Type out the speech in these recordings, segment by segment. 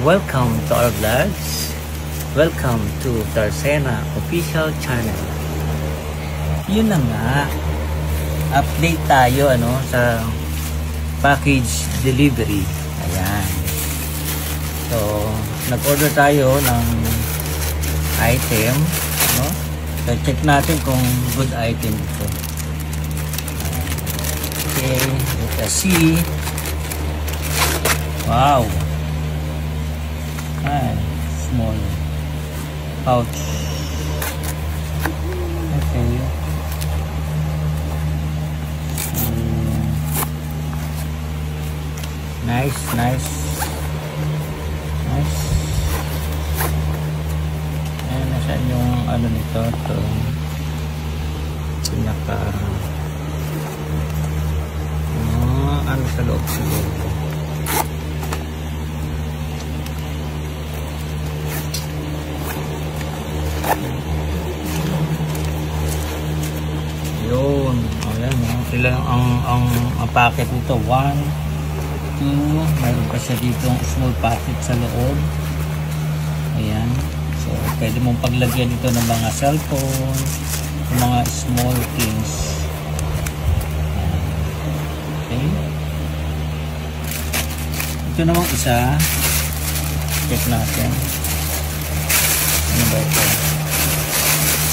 Welcome to our vlogs. Welcome to Tarsena official channel. Yun na nga, update tayo sa package delivery. Ayan. So, nag-order tayo ng item, So, check natin kung good item ito. Okay, let us see. Wow. Small pouch. Okay. Nice. Ayan, nasaan yung nito? Ito. Pinaka sa loob siguro. Yun. Ayan, sila ang packet nito. 1, 2, mayroon pa siya dito small packet sa loob. Ayan. So, pwede mong paglagyan ito ng mga cellphone, mga small things. Okay. Ito namang isa. Check natin. Ano ba ito?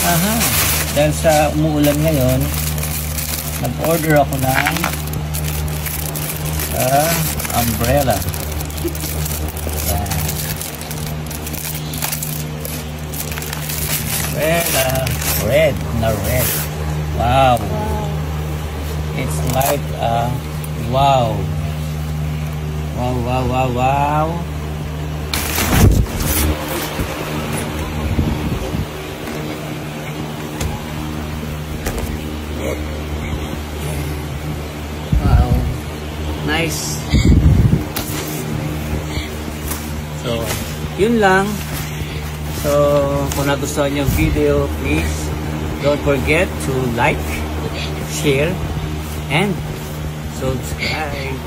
Aha. Dahil sa umuulan ngayon, nag-order ako ng umbrella. Red. Wow. It's like wow. Wow. Nice. So, yun lang. So, kung nagustuhan niyo yung video, please don't forget to like, share, and subscribe.